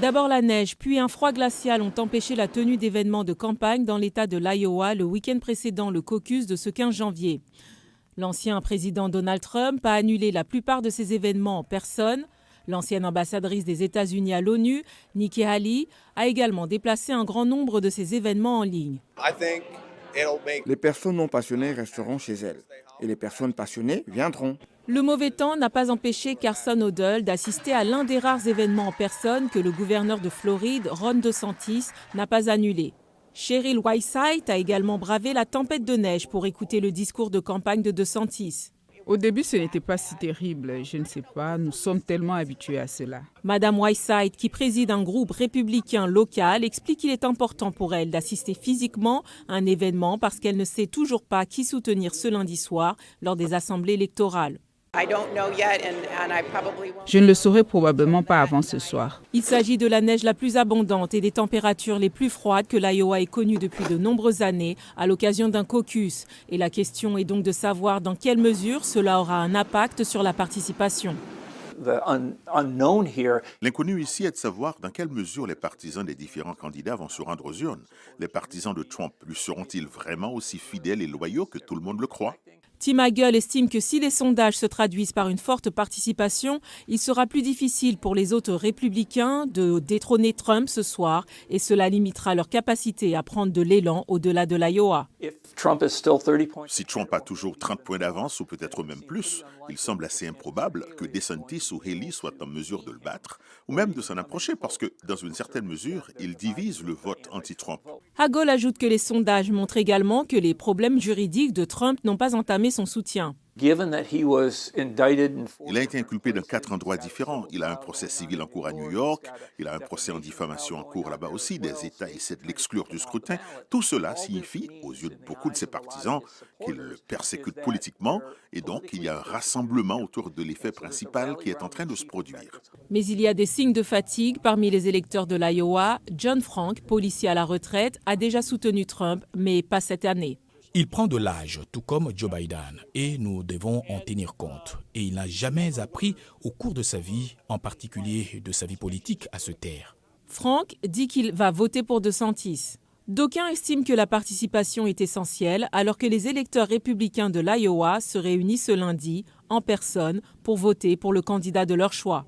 D'abord la neige, puis un froid glacial ont empêché la tenue d'événements de campagne dans l'État de l'Iowa le week-end précédent le caucus de ce 15 janvier. L'ancien président Donald Trump a annulé la plupart de ces événements en personne. L'ancienne ambassadrice des États-Unis à l'ONU, Nikki Haley, a également déplacé un grand nombre de ces événements en ligne. Les personnes non passionnées resteront chez elles et les personnes passionnées viendront. Le mauvais temps n'a pas empêché Carson O'Dell d'assister à l'un des rares événements en personne que le gouverneur de Floride, Ron DeSantis, n'a pas annulé. Cheryl Whiteside a également bravé la tempête de neige pour écouter le discours de campagne de DeSantis. Au début, ce n'était pas si terrible. Je ne sais pas, nous sommes tellement habitués à cela. Madame Whiteside, qui préside un groupe républicain local, explique qu'il est important pour elle d'assister physiquement à un événement parce qu'elle ne sait toujours pas qui soutenir ce lundi soir lors des assemblées électorales. Je ne le saurai probablement pas avant ce soir. Il s'agit de la neige la plus abondante et des températures les plus froides que l'Iowa ait connues depuis de nombreuses années à l'occasion d'un caucus. Et la question est donc de savoir dans quelle mesure cela aura un impact sur la participation. L'inconnu ici est de savoir dans quelle mesure les partisans des différents candidats vont se rendre aux urnes. Les partisans de Trump lui seront-ils vraiment aussi fidèles et loyaux que tout le monde le croit? Tim Hagel estime que si les sondages se traduisent par une forte participation, il sera plus difficile pour les autres républicains de détrôner Trump ce soir et cela limitera leur capacité à prendre de l'élan au-delà de l'Iowa. Si Trump a toujours 30 points d'avance ou peut-être même plus, il semble assez improbable que DeSantis ou Haley soient en mesure de le battre ou même de s'en approcher parce que, dans une certaine mesure, il divise le vote anti-Trump. Hagel ajoute que les sondages montrent également que les problèmes juridiques de Trump n'ont pas entamé son soutien. Il a été inculpé dans 4 endroits différents. Il a un procès civil en cours à New York, il a un procès en diffamation en cours là-bas aussi. Des États essaient de l'exclure du scrutin. Tout cela signifie, aux yeux de beaucoup de ses partisans, qu'il le persécute politiquement et donc il y a un rassemblement autour de l'effet principal qui est en train de se produire. Mais il y a des signes de fatigue parmi les électeurs de l'Iowa. John Frank, policier à la retraite, a déjà soutenu Trump, mais pas cette année. Il prend de l'âge, tout comme Joe Biden, et nous devons en tenir compte. Et il n'a jamais appris au cours de sa vie, en particulier de sa vie politique, à se taire. Frank dit qu'il va voter pour DeSantis. D'aucuns estiment que la participation est essentielle alors que les électeurs républicains de l'Iowa se réunissent ce lundi en personne pour voter pour le candidat de leur choix.